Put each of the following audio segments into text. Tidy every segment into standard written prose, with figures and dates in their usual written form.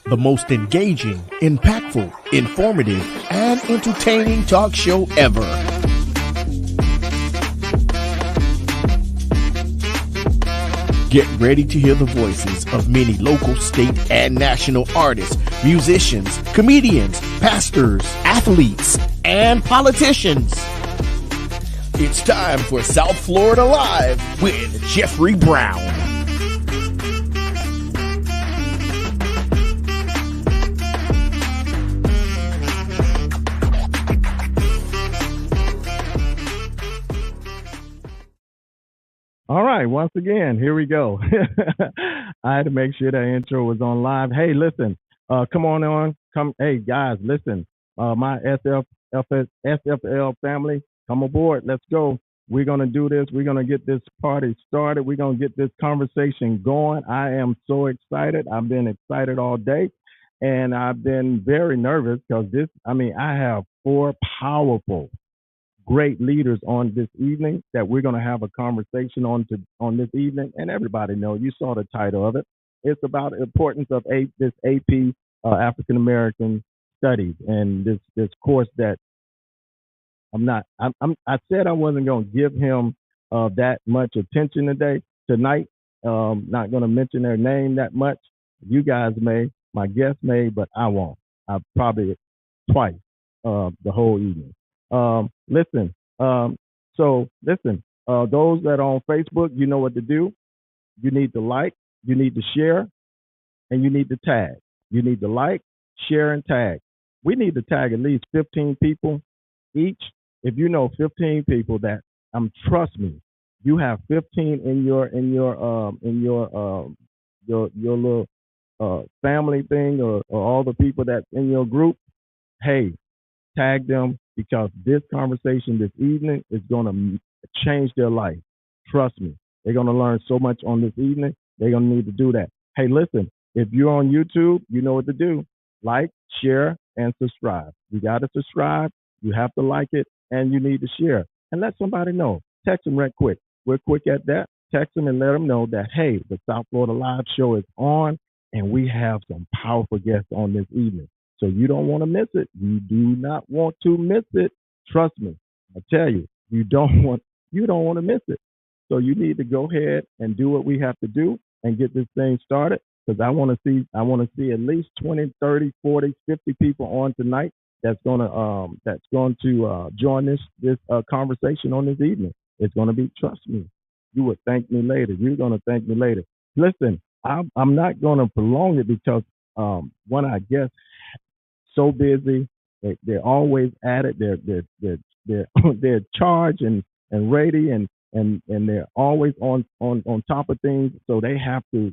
The most engaging, impactful, informative, and entertaining talk show ever. Get ready to hear the voices of many local, state, and national artists, musicians, comedians, pastors, athletes, and politicians. It's time for South Florida Live with Jeffrey Brown. All right, once again, here we go. I had to make sure that intro was on live. Hey, listen, come on. Hey, guys, listen, my SFL family, come aboard. Let's go. We're going to do this. We're going to get this party started. We're going to get this conversation going. I am so excited. I've been excited all day, and I've been very nervous because I have four powerful, great leaders on this evening that we're going to have a conversation on this evening. And everybody know, you saw the title of it. It's about the importance of this AP African American Studies, and this course that I said I wasn't going to give him that much attention tonight. Not going to mention their name that much. You guys may, my guests may, but I won't. I probably twice the whole evening. Listen. Those that are on Facebook, you know what to do. You need to like, you need to share, and you need to tag. You need to like, share, and tag. We need to tag at least 15 people each. If you know 15 people that trust me, you have 15 in your little family thing or all the people that's in your group. Hey, tag them, because this conversation this evening is going to change their life. Trust me. They're going to learn so much on this evening. They're going to need to do that. Hey, listen, if you're on YouTube, you know what to do. Like, share, and subscribe. You got to subscribe. You have to like it, and you need to share. And let somebody know. Text them right quick. We're quick at that. Text them and let them know that, hey, the South Florida Live show is on, and we have some powerful guests on this evening. So you don't want to miss it. You do not want to miss it. Trust me. I tell you, you don't want to miss it. So you need to go ahead and do what we have to do and get this thing started, because I want to see at least 20, 30, 40, 50 people on tonight that's going to join this conversation on this evening. It's going to be, trust me, you would thank me later. You're going to thank me later. Listen, I'm not going to prolong it because when I guess so busy, they're always at it. They're charged and ready and they're always on top of things. So they have to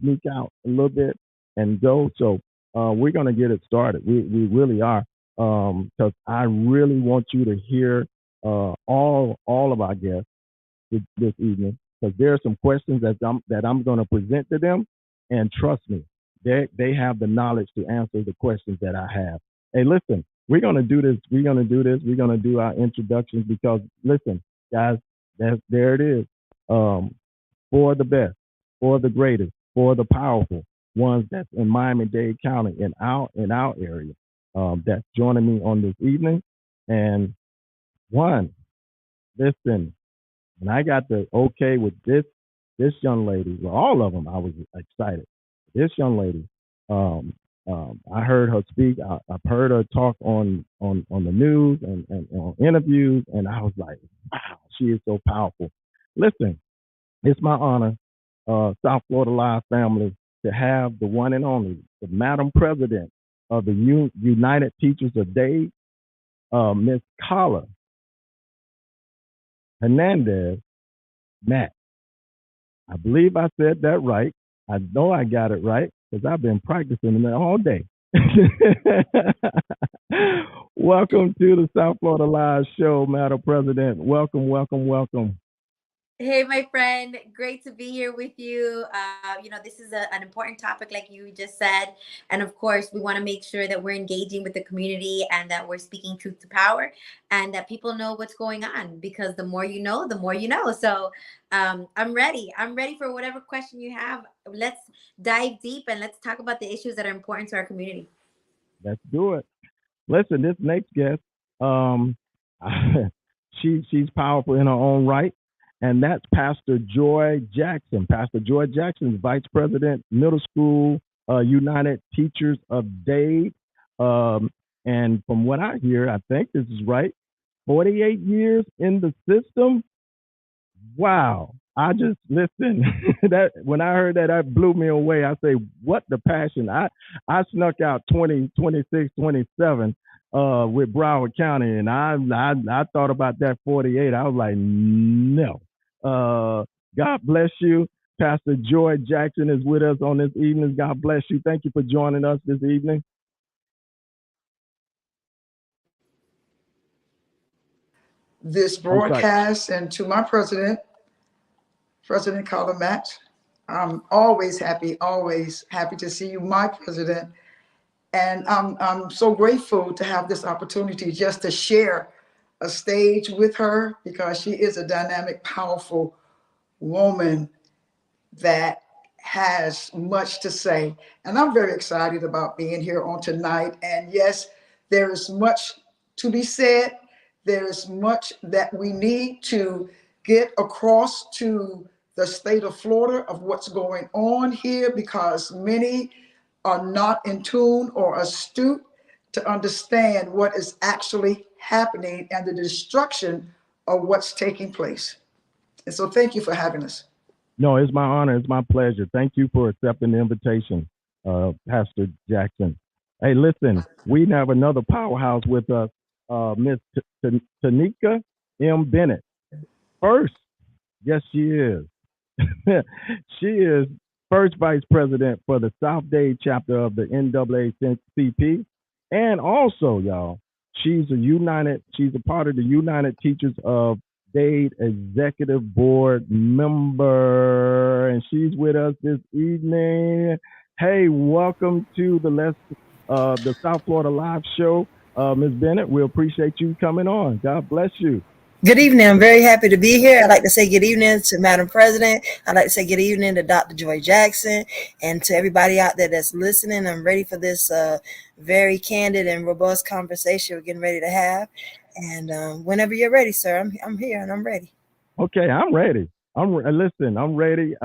sneak out a little bit and go. So we're gonna get it started. We really are, because I really want you to hear all of our guests this evening, because there are some questions that I'm going to present to them, and trust me, they have the knowledge to answer the questions that I have. Hey, listen, we're going to do this. We're going to do our introductions, because listen, guys, there it is. For the best, for the greatest, for the powerful ones that's in Miami-Dade County, in our area, that's joining me on this evening. And listen, and I got the okay with this young lady. Well, all of them, I was excited. This young lady, I heard her speak. I've heard her talk on the news and on interviews, and I was like, wow, she is so powerful. Listen, it's my honor, South Florida Live family, to have the one and only, the Madam President of the United Teachers of Dade, Miss Carla Hernandez Mack. I believe I said that right. I know I got it right, because I've been practicing it all day. Welcome to the South Florida Live show, Madam President. Welcome. Hey, my friend, great to be here with you. This is an important topic, like you just said. And of course, we want to make sure that we're engaging with the community and that we're speaking truth to power and that people know what's going on, because the more you know, the more you know. So I'm ready. I'm ready for whatever question you have. Let's dive deep and let's talk about the issues that are important to our community. Let's do it. Listen, this next guest, um, she's powerful in her own right, and that's Pastor Joy Jackson. Pastor Joy Jackson is Vice President, Middle School United Teachers of Dade. And from what I hear, I think this is right, 48 years in the system. Wow. I just listen. That when I heard that, that blew me away. I say, what the passion. I snuck out 20, 26, 27 with Broward County, and I thought about that 48. I was like, no. God bless you. Pastor Joy Jackson is with us on this evening. God bless you. Thank you for joining us this evening. This broadcast, and to my President Carla Max, I'm always happy to see you, my president. And I'm so grateful to have this opportunity just to share a stage with her, because she is a dynamic, powerful woman that has much to say. And I'm very excited about being here on tonight. And yes, there is much to be said. There's much that we need to get across to the state of Florida of what's going on here, because many are not in tune or astute to understand what is actually happening and the destruction of what's taking place. And so thank you for having us. No, it's my honor. It's my pleasure. Thank you for accepting the invitation, Pastor Jackson. Hey, listen, we have another powerhouse with us, Miss Tanika M. Bennett. First, yes, she is. She is first vice president for the South Dade chapter of the NAACP. And also, y'all, she's a part of the United Teachers of Dade Executive Board member, and she's with us this evening. Hey, welcome to the South Florida Live Show, Ms. Bennett. We appreciate you coming on. God bless you. Good evening. I'm very happy to be here. I'd like to say good evening to Madam President. I'd like to say good evening to Dr. Joy Jackson and to everybody out there that's listening. I'm ready for this very candid and robust conversation we're getting ready to have. And whenever you're ready, sir, I'm here and I'm ready. Okay, I'm ready. I'm ready.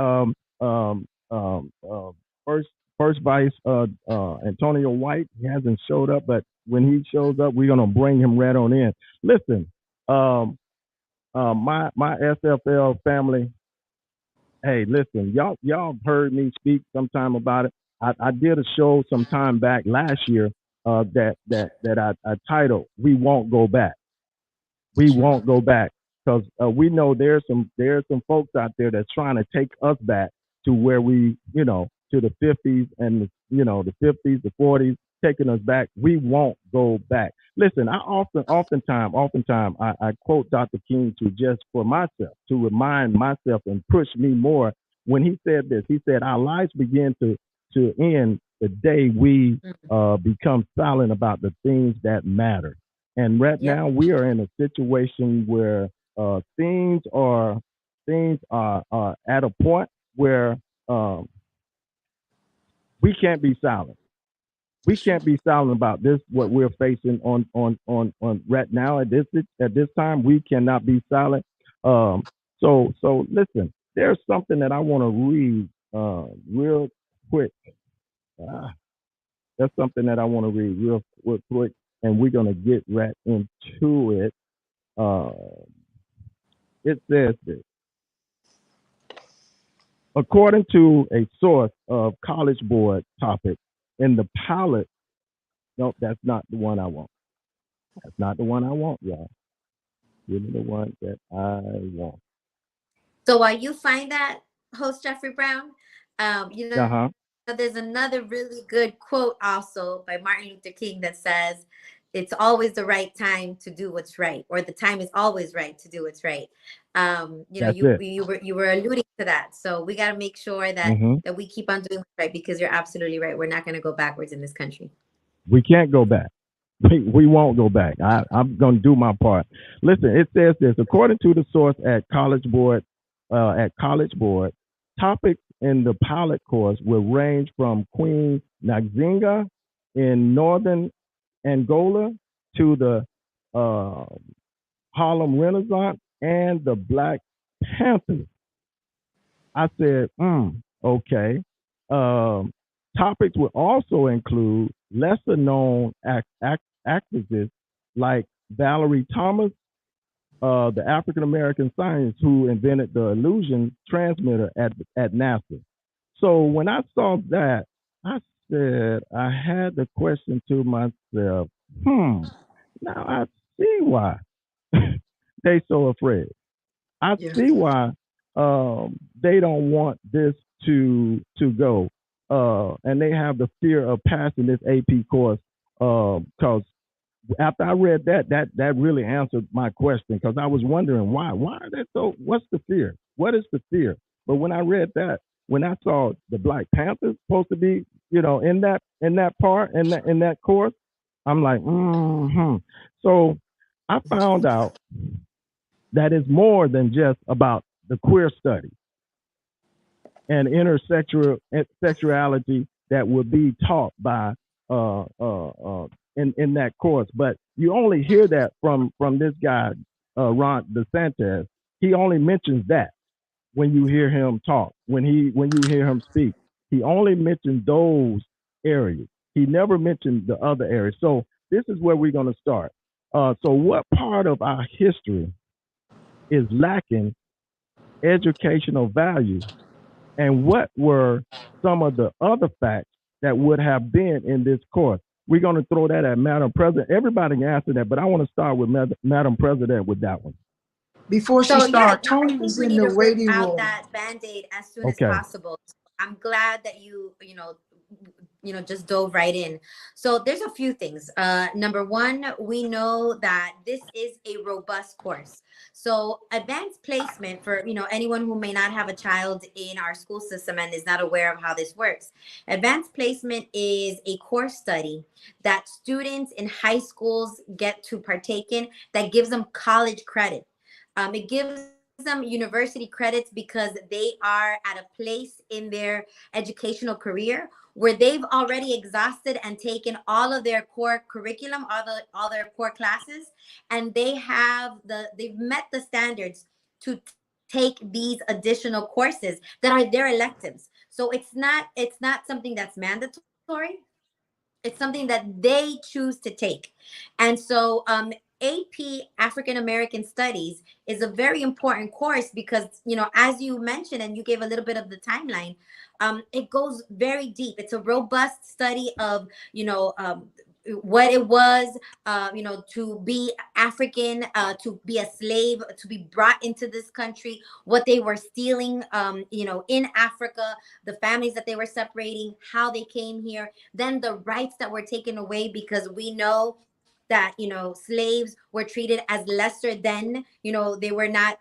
First Vice Antonio White, he hasn't showed up, but when he shows up, we're gonna bring him right on in. Listen, my SFL family. Hey, listen, y'all heard me speak sometime about it. I did a show some time back last year that I titled "We Won't Go Back." We won't go back, because we know there's some folks out there that's trying to take us back to where we, to the 50s and the 50s, the 40s, taking us back. We won't go back. Listen, I oftentimes I quote Dr. King for myself, to remind myself and push me more, when he said this. He said, our lives begin to end the day we become silent about the things that matter. And right now we are in a situation where things are at a point where we can't be silent. We can't be silent about this, what we're facing on right now at this time. We cannot be silent. So listen, there's something that I want to read real quick. That's something that I want to read real quick, and we're gonna get right into it. It says this. According to a source of College Board topic in the pilot, no, that's not the one I want. That's not the one I want, y'all. Give me the one that I want. So while you find that, host Jeffrey Brown, there's another really good quote also by Martin Luther King that says, it's always the right time to do what's right, or the time is always right to do what's right. That's it. You were alluding to that, so we got to make sure that Hmm. that we keep on doing what's right, because you're absolutely right. We're not going to go backwards in this country. We can't go back. We won't go back. I'm going to do my part. Listen, it says this, according to the source at College Board, topics in the pilot course will range from Queen Nzinga in northern Angola to the uh, Harlem Renaissance and the Black Panthers. I said, okay. Topics will also include lesser known activists like Valerie Thomas, the African American scientist who invented the illusion transmitter at NASA. So when I saw that, I said, I had the question to myself, now I see why they so afraid. I Yes. see why they don't want this to go, and they have the fear of passing this AP course. Because after I read that really answered my question. Because I was wondering why are they so? What's the fear? What is the fear? But when I read that, when I saw the Black Panthers supposed to be, in that part in that course, I'm like, So I found out that is more than just about the queer study and intersexuality that will be taught by in that course. But you only hear that from this guy, Ron DeSantis. He only mentions that when you hear him talk, when you hear him speak. He only mentions those areas. He never mentioned the other areas. So this is where we're going to start. So what part of our history is lacking educational value, and what were some of the other facts that would have been in this course? We're going to throw that at Madam President. Everybody can answer that, but I want to start with Madam President with that one. Before she So yeah, starts, I Tony think is we in need the to rip waiting out room. that Band-Aid as soon as Okay. possible. I'm glad that you just dove right in. So there's a few things. Number one, we know that this is a robust course. So advanced placement, for anyone who may not have a child in our school system and is not aware of how this works, advanced placement is a course study that students in high schools get to partake in that gives them college credit. It gives them university credits because they are at a place in their educational career where they've already exhausted and taken all of their core curriculum, all their core classes, and they've met the standards to take these additional courses that are their electives. So it's not something that's mandatory. It's something that they choose to take. And so AP African American Studies is a very important course because, as you mentioned, and you gave a little bit of the timeline, it goes very deep. It's a robust study of, what it was, to be African, to be a slave, to be brought into this country, what they were stealing, in Africa, the families that they were separating, how they came here, then the rights that were taken away, because we know that, slaves were treated as lesser than, they were not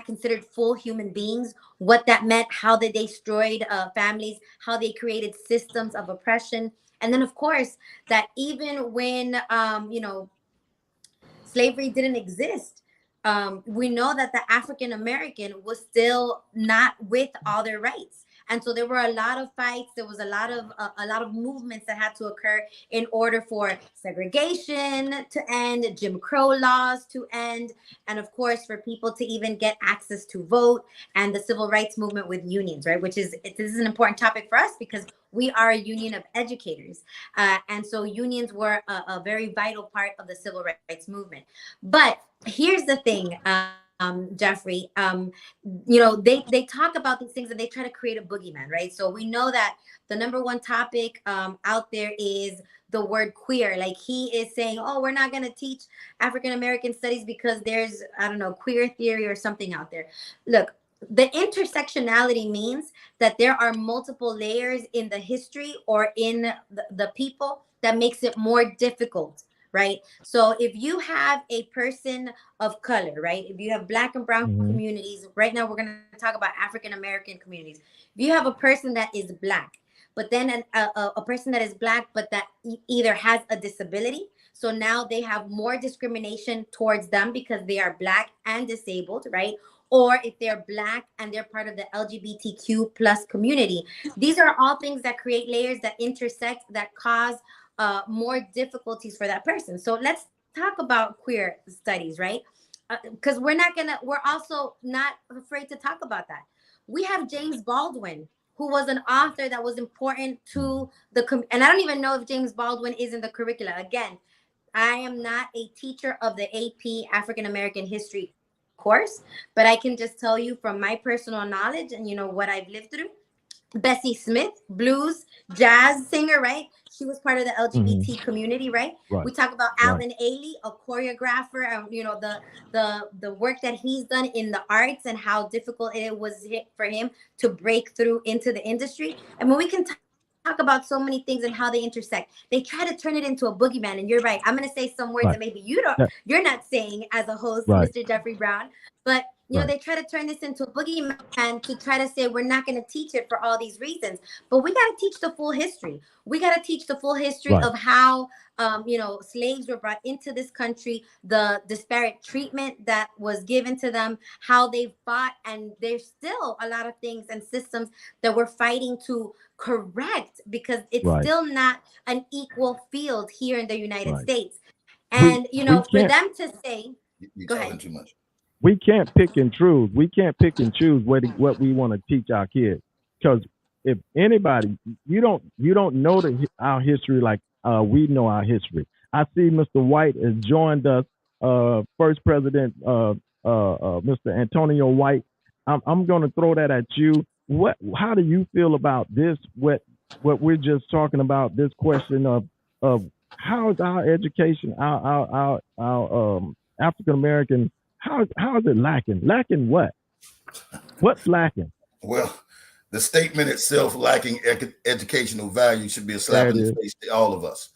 considered full human beings, what that meant, how they destroyed families, how they created systems of oppression. And then, of course, that even when, slavery didn't exist, we know that the African American was still not with all their rights. And so there were a lot of fights. There was a lot of movements that had to occur in order for segregation to end, Jim Crow laws to end, and of course for people to even get access to vote, and the civil rights movement with unions, right? This is an important topic for us because we are a union of educators. And so unions were a very vital part of the civil rights movement. But here's the thing, Jeffrey, they talk about these things and they try to create a boogeyman, right? So we know that the number one topic out there is the word queer. Like, he is saying, oh, we're not going to teach African American studies because there's, I don't know, queer theory or something out there. Look, the intersectionality means that there are multiple layers in the history or in the people that makes it more difficult, right? So if you have a person of color, right? If you have Black and brown communities, right now we're going to talk about African American communities. If you have a person that is Black, but then a person that is Black, but that either has a disability, so now they have more discrimination towards them because they are Black and disabled, right? Or if they're Black and they're part of the LGBTQ plus community. These are all things that create layers that intersect, that cause more difficulties for that person. So let's talk about queer studies, right? Because we're also not afraid to talk about that. We have James Baldwin, who was an author that was important to and I don't even know if James Baldwin is in the curricula. Again, I am not a teacher of the AP African American History course, but I can just tell you from my personal knowledge and what I've lived through. Bessie Smith, blues, jazz singer, right? She was part of the LGBT community, right? We talk about Alan Ailey, a choreographer, and the work that he's done in the arts and how difficult it was for him to break through into the industry. And when we can talk about so many things and how they intersect, they try to turn it into a boogeyman. And you're right. I'm going to say some words that maybe you're not saying as a host, Mr. Jeffrey Brown, but they try to turn this into a boogeyman to try to say we're not going to teach it for all these reasons. But we got to teach the full history. We got to teach the full history of how, slaves were brought into this country, the disparate treatment that was given to them, how they fought. And there's still a lot of things and systems that we're fighting to correct because it's still not an equal field here in the United States. And, for them to say, you're go talking ahead. too much. We can't pick and choose. We can't pick and choose what we want to teach our kids. Because if anybody, you don't know our history like we know our history. I see Mr. White has joined us. First President, Mr. Antonio White. I'm going to throw that at you. How do you feel about this? What we're just talking about? This question of how is our education, our African American. How is it lacking? Lacking what? What's lacking? Well, the statement itself, lacking educational value, should be a slap in the face to all of us.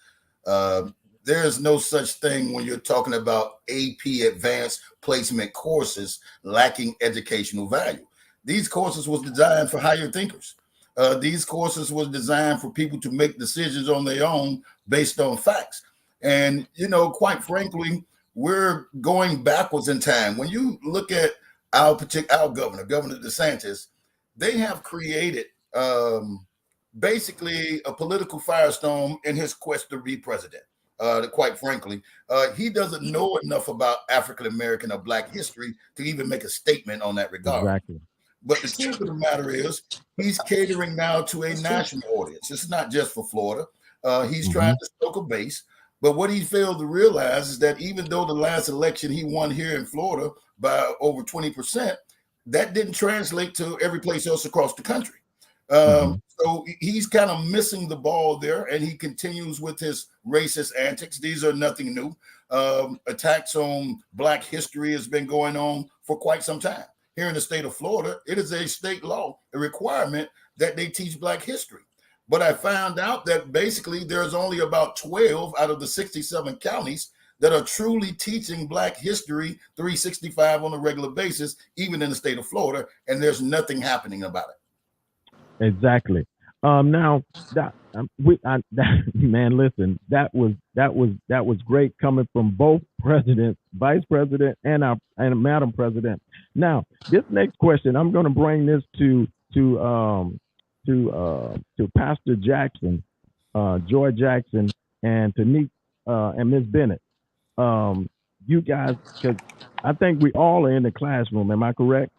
There is no such thing when you're talking about AP advanced placement courses lacking educational value. These courses was designed for higher thinkers. These courses was designed for people to make decisions on their own based on facts. And, quite frankly, we're going backwards in time. When you look at our governor, Governor DeSantis, they have created basically a political firestorm in his quest to be president. Quite frankly, he doesn't know enough about African American or Black history to even make a statement on that regard. Exactly. But the truth of the matter is, he's catering now to a national audience. It's not just for Florida. He's trying to stoke a base. But what he failed to realize is that even though the last election he won here in Florida by over 20%, that didn't translate to every place else across the country. So he's kind of missing the ball there, and he continues with his racist antics. These are nothing new. Attacks on Black history has been going on for quite some time. Here in the state of Florida, it is a state law, a requirement that they teach Black history. But I found out that basically there's only about 12 out of the 67 counties that are truly teaching Black history 365 on a regular basis, even in the state of Florida, and there's nothing happening about it. Exactly. Now man, listen, that was great coming from both presidents, Vice President and Madam President. Now, this next question, I'm going to bring this to Pastor Jackson, Joy Jackson, and Tanique and Ms. Bennett. You guys, because I think we all are in the classroom. Am I correct?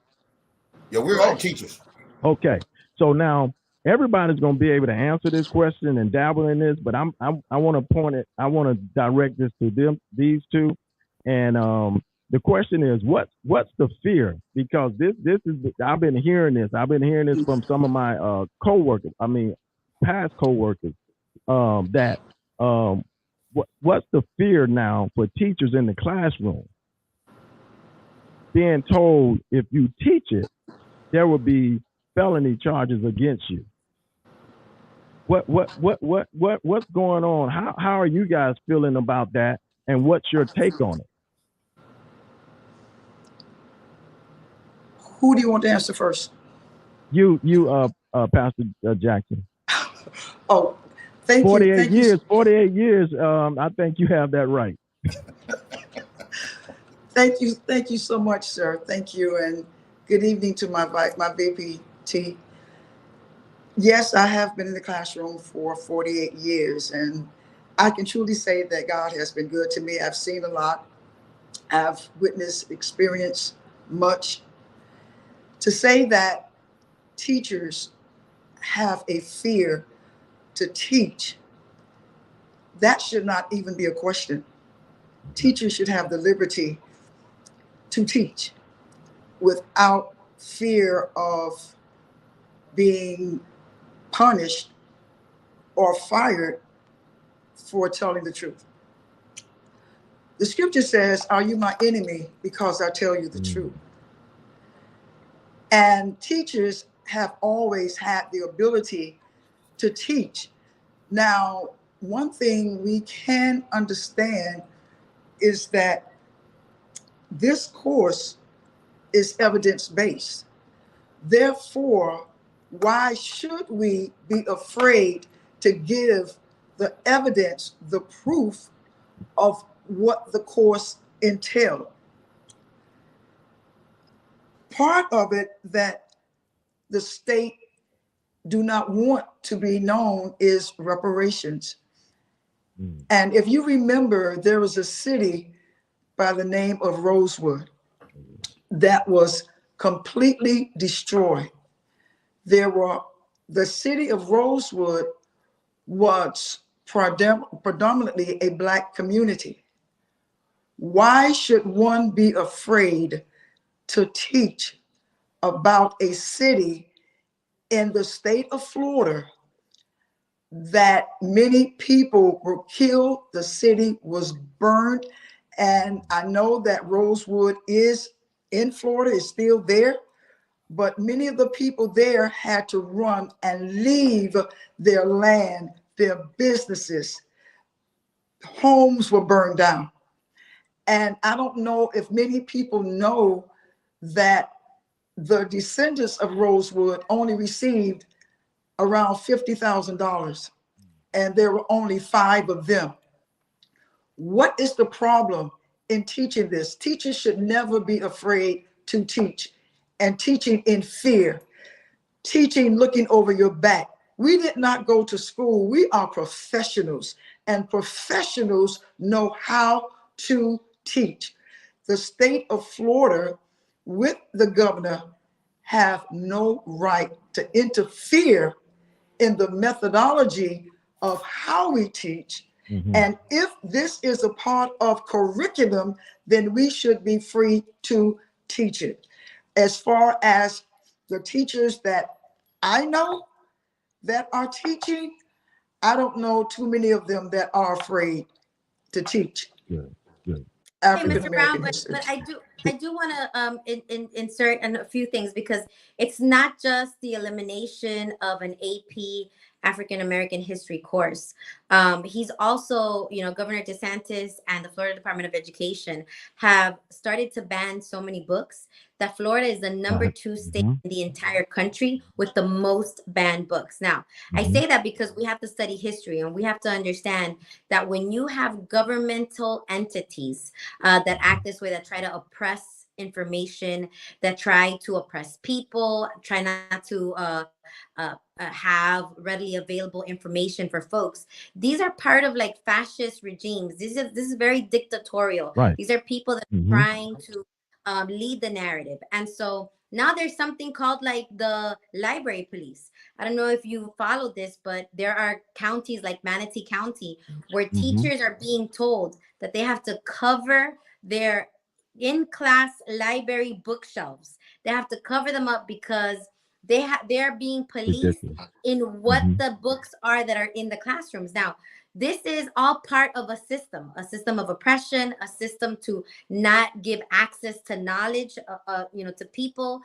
Yeah, we're all teachers. Okay, so now everybody's going to be able to answer this question and dabble in this, but I want to point it. I want to direct this to these two, and the question is, what's the fear? Because this is, I've been hearing this. I've been hearing this from some of my coworkers. I mean, past coworkers. What's the fear now for teachers in the classroom? Being told if you teach it, there will be felony charges against you. What's going on? How are you guys feeling about that? And what's your take on it? Who do you want to answer first? You, Pastor Jackson. Oh, thank you. 48 Thank years. you. 48 years. I think you have that right. Thank you. Thank you so much, sir. Thank you. And good evening to my VPT. Yes, I have been in the classroom for 48 years, and I can truly say that God has been good to me. I've seen a lot. I've witnessed, experienced much. To say that teachers have a fear to teach, that should not even be a question. Teachers should have the liberty to teach without fear of being punished or fired for telling the truth. The scripture says, "Are you my enemy because I tell you the truth?" And teachers have always had the ability to teach. Now, one thing we can understand is that this course is evidence-based. Therefore, why should we be afraid to give the evidence, the proof of what the course entails? Part of it that the state do not want to be known is reparations. And if you remember, there was a city by the name of Rosewood that was completely destroyed. The city of Rosewood was predominantly a Black community. Why should one be afraid to teach about a city in the state of Florida that many people were killed? The city was burned. And I know that Rosewood is in Florida, is still there, but many of the people there had to run and leave their land, their businesses. Homes were burned down. And I don't know if many people know that the descendants of Rosewood only received around $50,000, and there were only 5 of them. What is the problem in teaching this? Teachers should never be afraid to teach, and teaching in fear, teaching looking over your back. We did not go to school. We are professionals, and professionals know how to teach. The state of Florida, with the governor, have no right to interfere in the methodology of how we teach. And if this is a part of curriculum, then we should be free to teach it. As far as the teachers that I know that are teaching, I don't know too many of them that are afraid to teach. Good. Hey, Mr. Brown, but I do want to insert a few things, because it's not just the elimination of an AP African American history course. He's also, Governor DeSantis and the Florida Department of Education have started to ban so many books that Florida is the number 2 state in the entire country with the most banned books. Now, I say that because we have to study history, and we have to understand that when you have governmental entities that act this way, that try to oppress information, that try to oppress people, try not to have readily available information for folks. These are part of like fascist regimes. This is very dictatorial. Right. These are people that are trying to lead the narrative. And so now there's something called like the library police. I don't know if you follow this, but there are counties like Manatee County where teachers are being told that they have to cover their in-class library bookshelves. They have to cover them up because they're being policed in what the books are that are in the classrooms. Now, this is all part of a system of oppression, a system to not give access to knowledge, to people.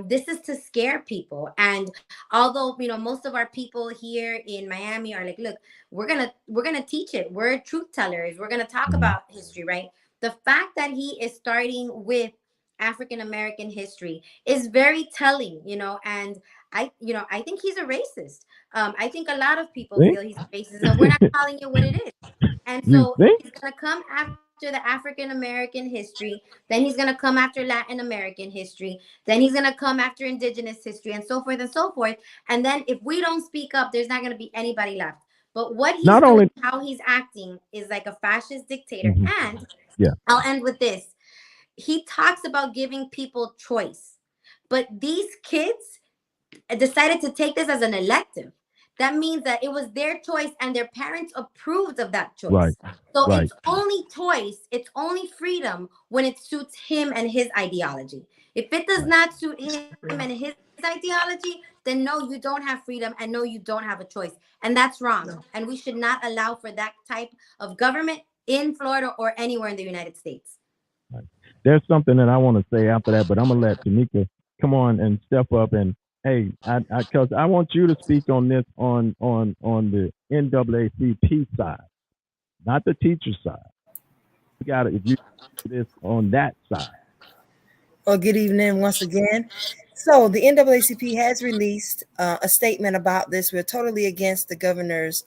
This is to scare people. And although, most of our people here in Miami are like, look, we're gonna teach it. We're truth tellers. We're gonna talk about history, right? The fact that he is starting with African American history is very telling, and I think he's a racist. I think a lot of people feel he's a racist, and we're not calling it what it is. And so he's gonna come after the African American history, then he's gonna come after Latin American history, then he's gonna come after Indigenous history, and so forth and so forth. And then if we don't speak up, there's not gonna be anybody left. But what he's doing, how he's acting, is like a fascist dictator. And I'll end with this. He talks about giving people choice, but these kids decided to take this as an elective. That means that it was their choice and their parents approved of that choice. So it's only choice, it's only freedom when it suits him and his ideology. If it does not suit him and his ideology, then no, you don't have freedom, and no, you don't have a choice. And that's wrong. And we should not allow for that type of government in Florida or anywhere in the United States. There's something that I want to say after that, but I'm gonna let Tanika come on and step up. And hey, because I want you to speak on this on the NAACP side, not the teacher side. You got it. If you do this on that side. Well, good evening once again. So the NAACP has released a statement about this. We're totally against the governor's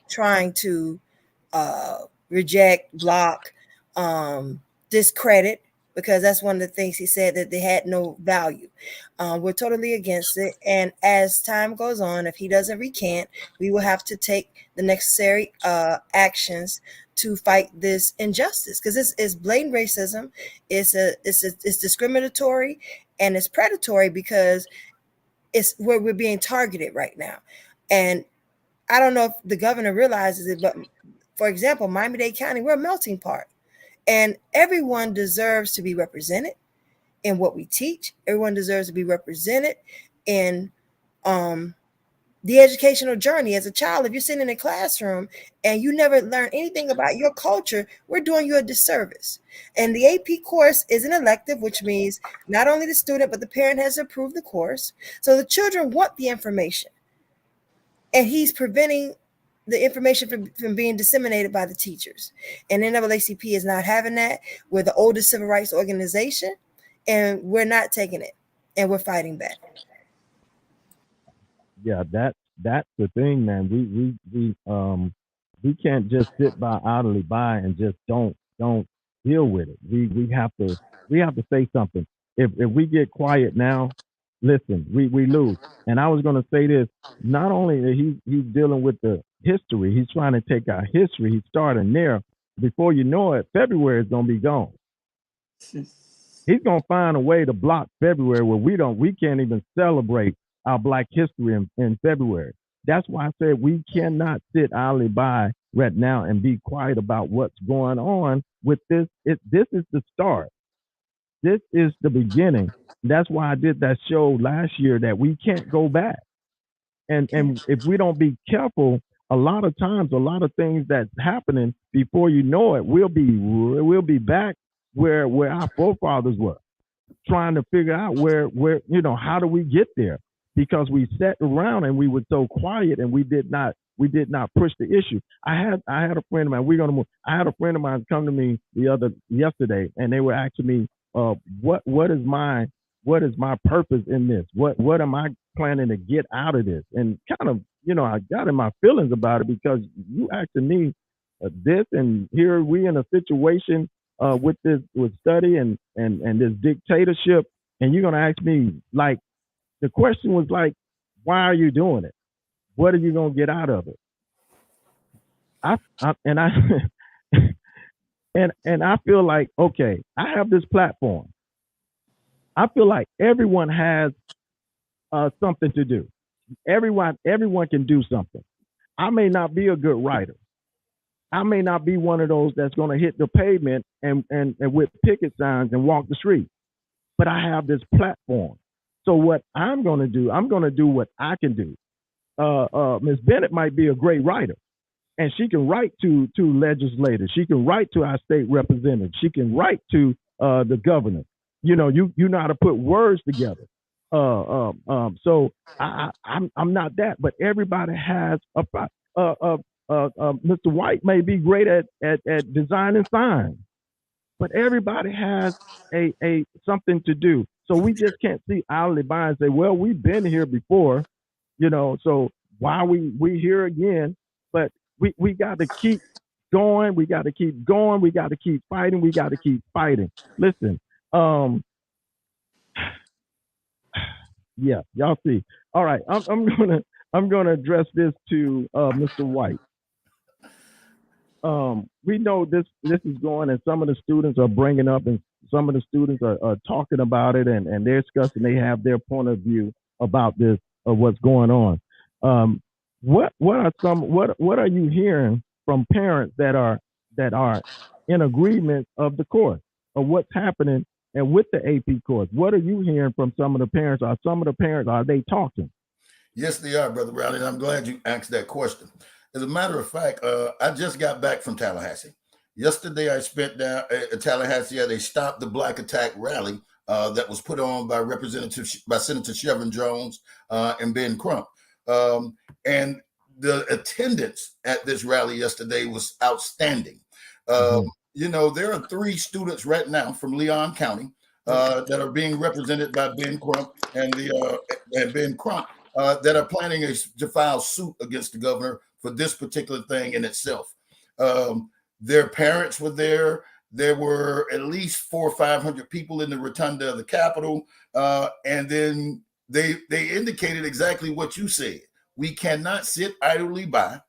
trying to reject, block, discredit, because that's one of the things he said, that they had no value. We're totally against it. And as time goes on, if he doesn't recant, we will have to take the necessary actions to fight this injustice, because it's blatant racism. It's discriminatory, and it's predatory, because it's where we're being targeted right now. And I don't know if the governor realizes it, but for example, Miami-Dade County, we're a melting pot. And everyone deserves to be represented in what we teach. Everyone deserves to be represented in the educational journey. As a child, if you're sitting in a classroom and you never learn anything about your culture, we're doing you a disservice. And the AP course is an elective, which means not only the student, but the parent has to approve the course. So the children want the information. And he's preventing the information from being disseminated by the teachers. And NAACP is not having that. We're the oldest civil rights organization, and we're not taking it, and we're fighting back. Yeah, that's the thing, man. We can't just sit idly by and just don't deal with it. We have to say something. If we get quiet now, listen, we lose. And I was going to say this: not only is he's dealing with the history, he's trying to take our history. He's starting there. Before you know it, February is going to be gone. He's going to find a way to block February where we can't even celebrate our Black history in February. That's why I said we cannot sit idly by right now and be quiet about what's going on with this. This is the start. This is the beginning. That's why I did that show last year, that we can't go back. And if we don't be careful, a lot of times, a lot of things that's happening, before you know it, we'll be back where our forefathers were, trying to figure out where how do we get there? Because we sat around and we were so quiet, and we did not push the issue. I had a friend of mine. We're gonna move. I had a friend of mine come to me yesterday, and they were asking me, what is my purpose in this? What am I planning to get out of this? And kind of, I got in my feelings about it, because you asking me this, and here we in a situation with study and this dictatorship, and you're gonna ask me, like, the question was like, why are you doing it? What are you gonna get out of it? And I feel like, okay, I have this platform. I feel like everyone has something to do. Everyone can do something. I may not be a good writer. I may not be one of those that's going to hit the pavement and with picket signs and walk the street. But I have this platform. So what I'm going to do, I'm going to do what I can do. Ms. Bennett might be a great writer, and she can write to legislators. She can write to our state representatives. She can write to the governor. You know how to put words together. So I'm not that, but everybody has Mr. White may be great at designing signs, but everybody has a something to do. So we just can't see idly by and say, well, we've been here before, so why we here again? But we got to keep going. We got to keep going. We got to keep fighting. We got to keep fighting. Listen, yeah, y'all see. All right, I'm gonna address this to Mr. White. We know this is going, and some of the students are bringing up, and some of the students are talking about it, and they're discussing. They have their point of view about this, of what's going on. What are you hearing from parents that are in agreement of the course, of what's happening, and with the AP course? What are you hearing from some of the parents? Are they talking? Yes, they are, Brother Riley, and I'm glad you asked that question. As a matter of fact, I just got back from Tallahassee. Yesterday, I spent down at Tallahassee at a Stop the Black Attack rally that was put on by Senator Chevron Jones and Ben Crump. And the attendance at this rally yesterday was outstanding. There are 3 students right now from Leon County that are being represented by Ben Crump and Ben Crump that are planning to file suit against the governor for this particular thing in itself. Their parents were there. There were at least 400 or 500 people in the rotunda of the Capitol. And then they indicated exactly what you said. We cannot sit idly by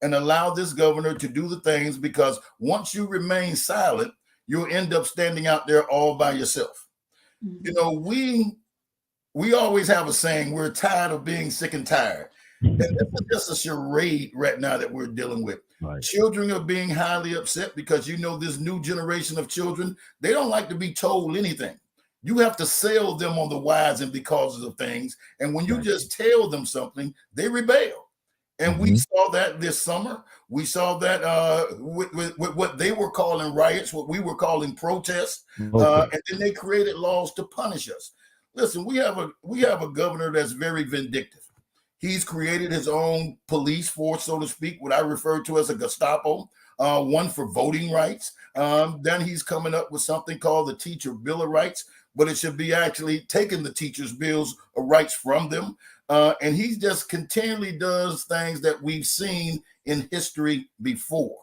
and allow this governor to do the things, because once you remain silent, you'll end up standing out there all by yourself. We always have a saying, we're tired of being sick and tired. And that's just a charade right now that we're dealing with. Right. Children are being highly upset because this new generation of children, they don't like to be told anything. You have to sell them on the whys and because of things. And when you just tell them something, they rebel. And we saw that this summer. We saw that with what they were calling riots, what we were calling protests. And then they created laws to punish us. Listen, we have a governor that's very vindictive. He's created his own police force, so to speak, what I refer to as a Gestapo, one for voting rights. Then he's coming up with something called the Teacher Bill of Rights, but it should be actually taking the teachers' bills of rights from them. And he just continually does things that we've seen in history before.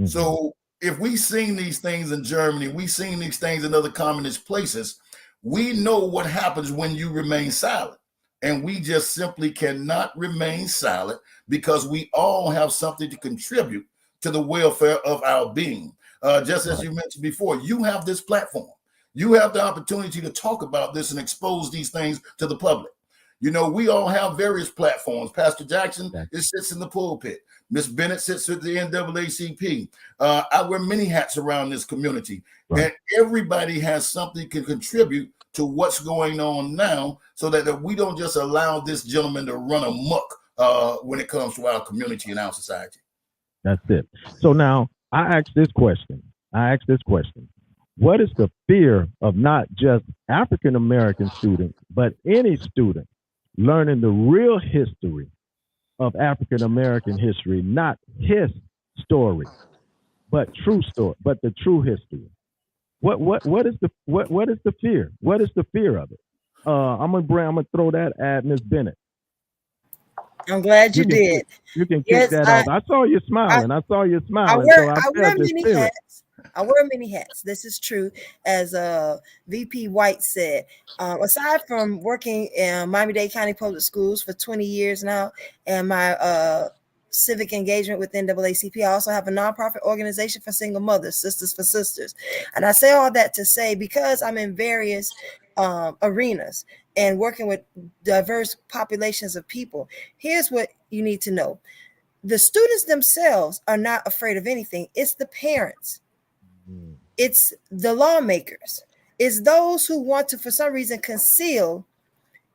So if we've seen these things in Germany, we've seen these things in other communist places, we know what happens when you remain silent. And we just simply cannot remain silent, because we all have something to contribute to the welfare of our being. Just as you mentioned before, you have this platform. You have the opportunity to talk about this and expose these things to the public. We all have various platforms. Pastor Jackson sits in the pulpit. Miss Bennett sits at the NAACP. I wear many hats around this community. And everybody has something to contribute to what's going on now, so that we don't just allow this gentleman to run amok when it comes to our community and our society. That's it. So now I ask this question. What is the fear of not just African-American students, but any student learning the real history of African-American history, not his story, but the true history? What is the fear? What is the fear of it? I'm gonna throw that at Ms. Bennett. I'm glad you did. You can kick that off. I saw you smiling. I wear many hats. This is true. As VP White said, aside from working in Miami-Dade County Public Schools for 20 years now, and my civic engagement with NAACP, I also have a nonprofit organization for single mothers, Sisters for Sisters. And I say all that to say, because I'm in various arenas and working with diverse populations of people, here's what you need to know. The students themselves are not afraid of anything. It's the parents. It's the lawmakers. It's those who want to, for some reason, conceal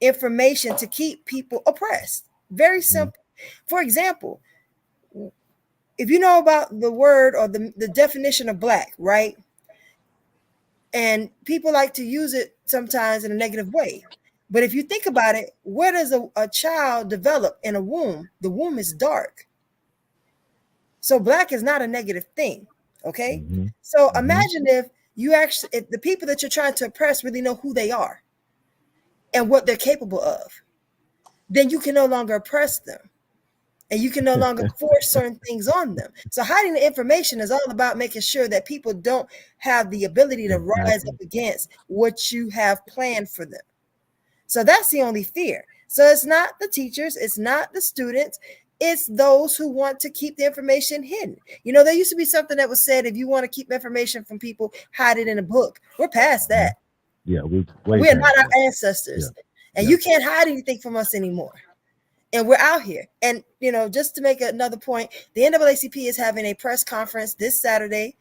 information to keep people oppressed. Very simple. For example, if you know about the word or the definition of black, right? And people like to use it sometimes in a negative way. But if you think about it, where does a child develop in a womb? The womb is dark. So black is not a negative thing. Okay. So imagine if the people that you're trying to oppress really know who they are and what they're capable of, then you can no longer oppress them. And you can no longer force certain things on them. So hiding the information is all about making sure that people don't have the ability to rise up against what you have planned for them. So that's the only fear. So it's not the teachers, it's not the students, it's those who want to keep the information hidden. You know, there used to be something that was said, if you want to keep information from people, hide it in a book. We're past that. Yeah, we're not our ancestors. Yeah. And you can't hide anything from us anymore. And we're out here. And, you know, just to make another point, the NAACP is having a press conference this Saturday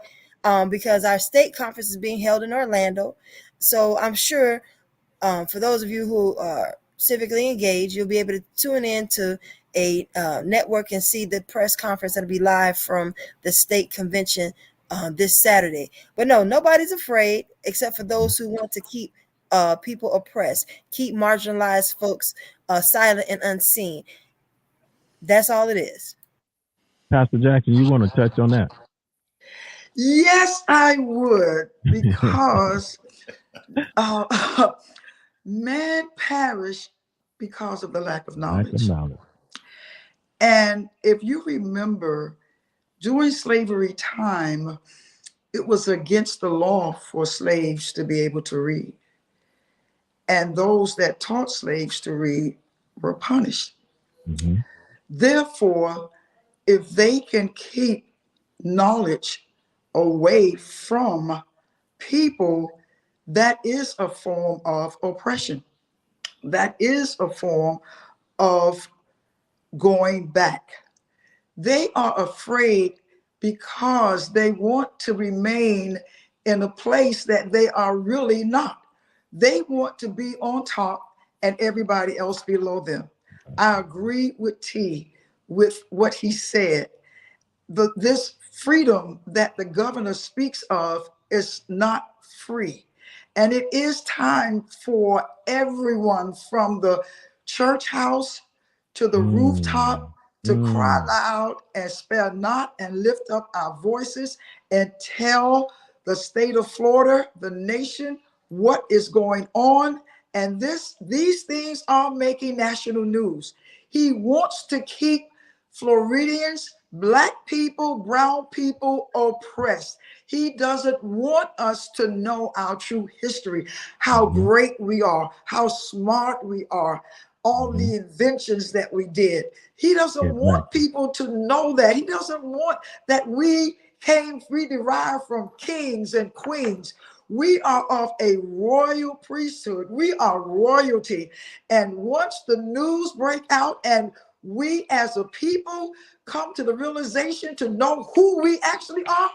because our state conference is being held in Orlando. So I'm sure for those of you who are civically engaged, you'll be able to tune in to a network and see the press conference that'll be live from the state convention this Saturday. But no, nobody's afraid except for those who want to keep people oppressed, keep marginalized folks silent and unseen. That's all it is. Pastor Jackson, you want to touch on that? Yes, I would, because man perished because of the lack of knowledge. And if you remember, during slavery time, it was against the law for slaves to be able to read. And those that taught slaves to read were punished. Therefore, if they can keep knowledge away from people, that is a form of oppression. That is a form of going back. They are afraid because they want to remain in a place that they are really not. They want to be on top and everybody else below them. I agree with T with what he said. This freedom that the governor speaks of is not free. And it is time for everyone from the church house to the rooftop to cry loud and spare not and lift up our voices and tell the state of Florida, the nation, what is going on. And these things are making national news. He wants to keep Floridians, Black people, brown people oppressed. He doesn't want us to know our true history, how great we are, how smart we are, all the inventions that we did. He doesn't want people to know that. He doesn't want that we derived from kings and queens. We are of a royal priesthood. We are royalty. And once the news break out and we as a people come to the realization to know who we actually are,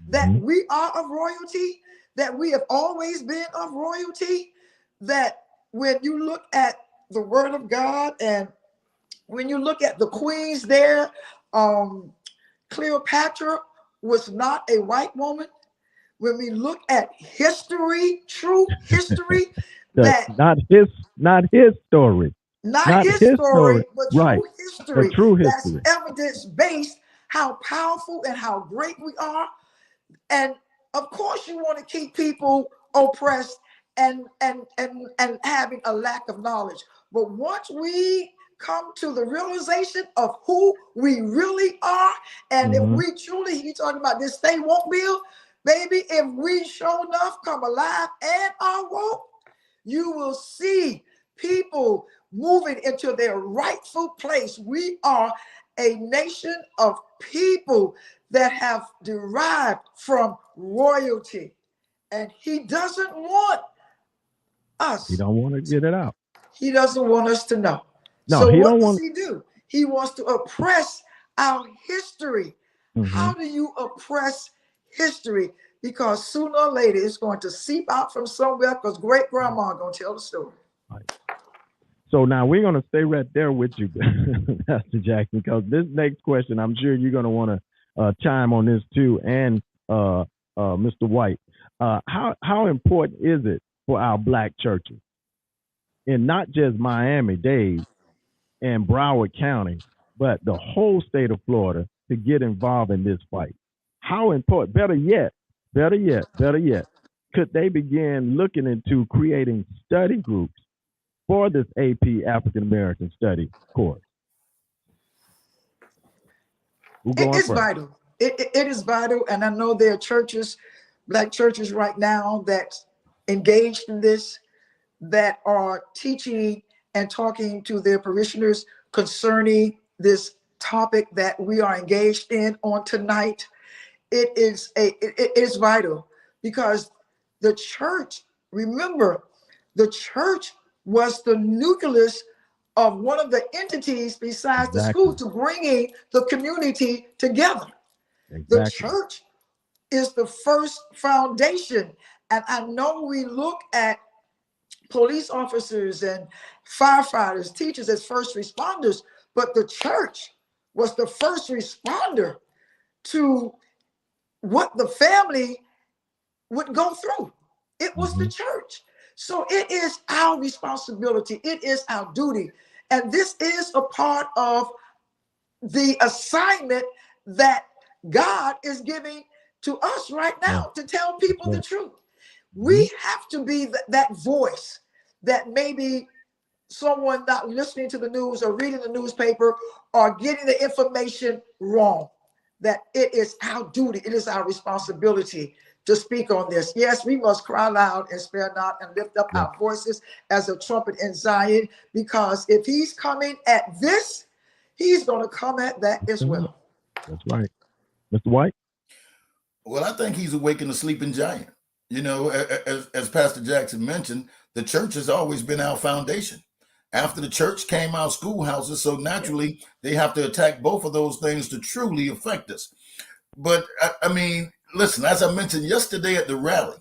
that we are of royalty, that we have always been of royalty, that when you look at the word of God and when you look at the queens there, Cleopatra was not a white woman. When we look at history, true history, not his story. Not his story, but right. True history. That's evidence-based, how powerful and how great we are. And of course you want to keep people oppressed and having a lack of knowledge. But once we come to the realization of who we really are, and if we truly, he's talking about this state woke bill, baby, if we sure enough come alive and are woke, you will see people moving into their rightful place. We are a nation of people that have derived from royalty. And he doesn't want us. He don't want to get it out. He doesn't want us to know. No, so he what don't does want... he do? He wants to oppress our history. How do you oppress history? Because sooner or later it's going to seep out from somewhere because great grandma gonna tell the story. Right. So now we're going to stay right there with you, Pastor Jackson, because this next question, I'm sure you're going to want to chime on this too, and Mr. White. How important is it for our Black churches, in not just Miami-Dade and Broward County, but the whole state of Florida, to get involved in this fight? How important, better yet, could they begin looking into creating study groups for this AP African American Study course? It's vital. It is vital. And I know there are churches, Black churches right now, that engaged in this, that are teaching and talking to their parishioners concerning this topic that we are engaged in on tonight. It is vital, because the church, remember, the church was the nucleus of one of the entities besides the school to bringing the community together. The church is the first foundation. And I know we look at police officers and firefighters, teachers as first responders, but the church was the first responder to what the family would go through. It was the church. So it is our responsibility. It is our duty. And this is a part of the assignment that God is giving to us right now, to tell people the truth. We have to be that voice that maybe someone not listening to the news or reading the newspaper or getting the information wrong, that it is our duty, it is our responsibility to speak on this. Yes, we must cry loud and spare not, and lift up our voices as a trumpet in Zion, because if he's coming at this, he's going to come at that as well. That's right. Mr. White? Well, I think he's awakened a sleeping giant. You know, as Pastor Jackson mentioned, the church has always been our foundation. After the church came our schoolhouses, so naturally they have to attack both of those things to truly affect us. But I mean, listen, as I mentioned yesterday at the rally,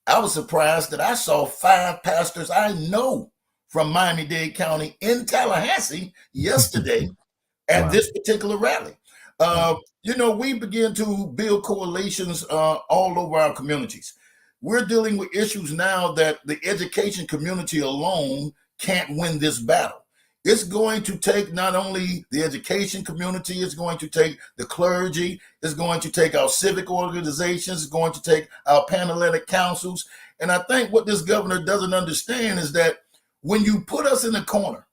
I was surprised that I saw 5 pastors I know from Miami-Dade County in Tallahassee yesterday at this particular rally. You know, we begin to build coalitions all over our communities. We're dealing with issues now that the education community alone can't win this battle. It's going to take not only the education community, it's going to take the clergy, it's going to take our civic organizations, it's going to take our Panhellenic councils. And I think what this governor doesn't understand is that when you put us in a corner,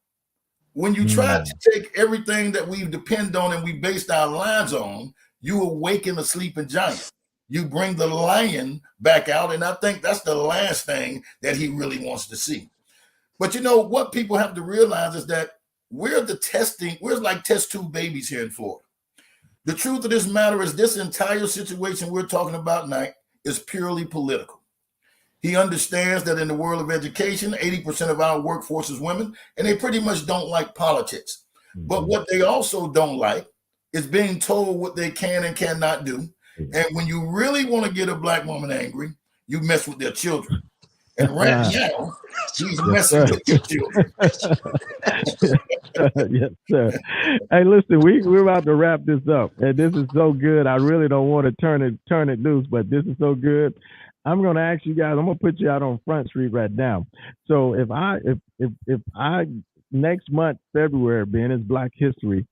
when you try to take everything that we depend on and we based our lives on, you awaken a sleeping giant. You bring the lion back out. And I think that's the last thing that he really wants to see. But you know, what people have to realize is that we're like test tube babies here in Florida. The truth of this matter is this entire situation we're talking about tonight is purely political. He understands that in the world of education, 80% of our workforce is women, and they pretty much don't like politics. But what they also don't like is being told what they can and cannot do. And when you really want to get a Black woman angry, you mess with their children. And right now, he's messing with your children. Yes, sir. Hey, listen, we're about to wrap this up, and this is so good. I really don't want to turn it loose, but this is so good. I'm going to ask you guys. I'm going to put you out on Front Street right now. So if I next month, February, being it's Black History,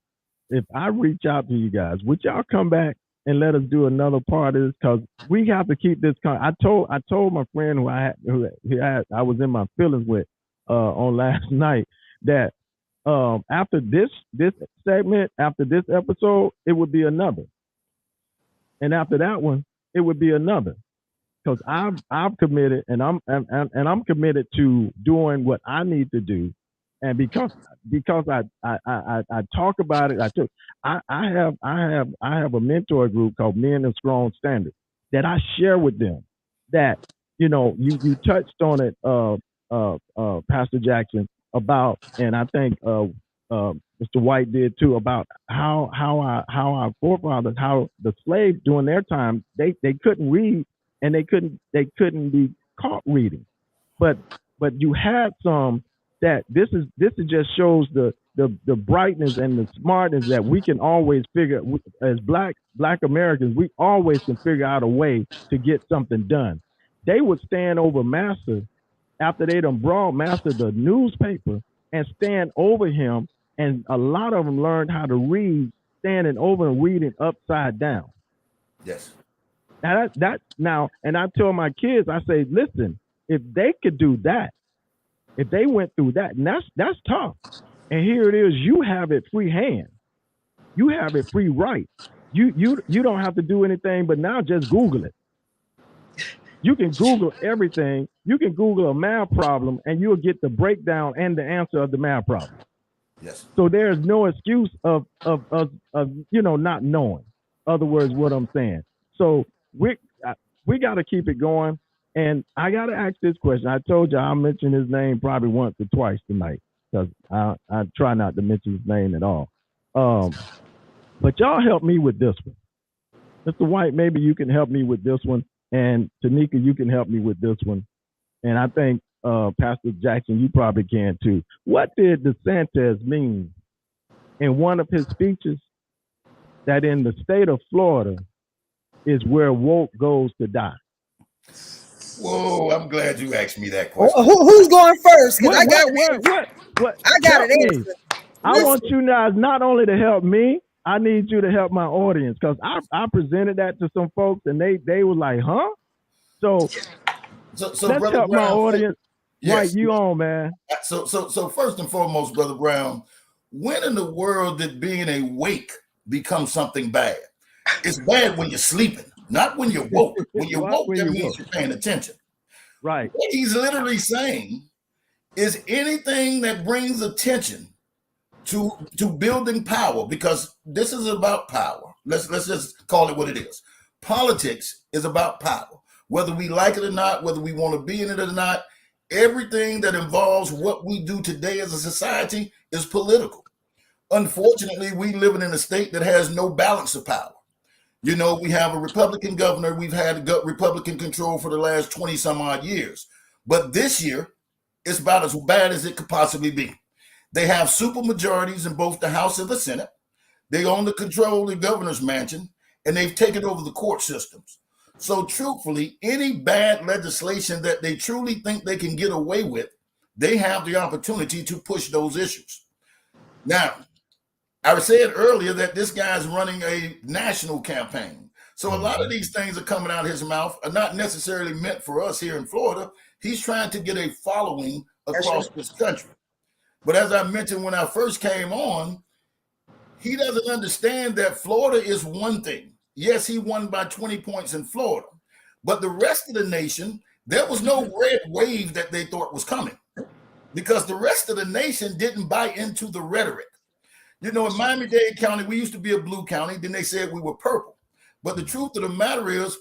if I reach out to you guys, would y'all come back and let us do another part of this? Because we have to keep this. I told my friend who I was in my feelings with on last night that after this segment, after this episode, it would be another, and after that one, it would be another. Because I've committed, and I'm committed to doing what I need to do, and because I talk about it, I have a mentor group called Men of Strong Standards that I share with them. That you touched on it, Pastor Jackson, about, and I think Mr. White did too, about how our forefathers, how the slaves during their time, they couldn't read. And they couldn't be caught reading, but you had some that this just shows the brightness and the smartness that we can always figure, as black Americans, we always can figure out a way to get something done. They would stand over Master after they done broadmastered the newspaper and stand over him, and a lot of them learned how to read standing over and reading upside down. Yes. Now, and I tell my kids, I say, listen, if they could do that, if they went through that, and that's tough. And here it is, you have it free hand. You have it free right. You don't have to do anything but now just Google it. You can Google everything. You can Google a math problem and you'll get the breakdown and the answer of the math problem. Yes. So there's no excuse of not knowing. Other words, what I'm saying. So we got to keep it going. And I got to ask this question. I told you I'll mention his name probably once or twice tonight because I try not to mention his name at all. But y'all help me with this one. Mr. White, maybe you can help me with this one. And Tanika, you can help me with this one. And I think Pastor Jackson, you probably can too. What did DeSantis mean in one of his speeches that in the state of Florida is where woke goes to die? Whoa, I'm glad you asked me that question. Who's going first? What? I got it answered. I want you guys not only to help me, I need you to help my audience, because I presented that to some folks and they were like, huh? So let's help my audience. Yes. Right, you on, man. So first and foremost, Brother Brown, when in the world did being awake become something bad? It's bad when you're sleeping, not when you're woke. When you're woke, that means you're paying attention. Right. What he's literally saying is anything that brings attention to building power, because this is about power. Let's just call it what it is. Politics is about power. Whether we like it or not, whether we want to be in it or not, everything that involves what we do today as a society is political. Unfortunately, we live in a state that has no balance of power. You know, we have a Republican governor. We've had Republican control for the last 20 some odd years. But this year, it's about as bad as it could possibly be. They have super majorities in both the House and the Senate. They own the control of the governor's mansion, and they've taken over the court systems. So truthfully, any bad legislation that they truly think they can get away with, they have the opportunity to push those issues. Now, I said earlier that this guy's running a national campaign. So a lot of these things are coming out of his mouth are not necessarily meant for us here in Florida. He's trying to get a following across this country. But as I mentioned when I first came on, he doesn't understand that Florida is one thing. Yes, he won by 20 points in Florida, but the rest of the nation, there was no red wave that they thought was coming because the rest of the nation didn't buy into the rhetoric. You know, in Miami-Dade County, we used to be a blue county. Then they said we were purple. But the truth of the matter is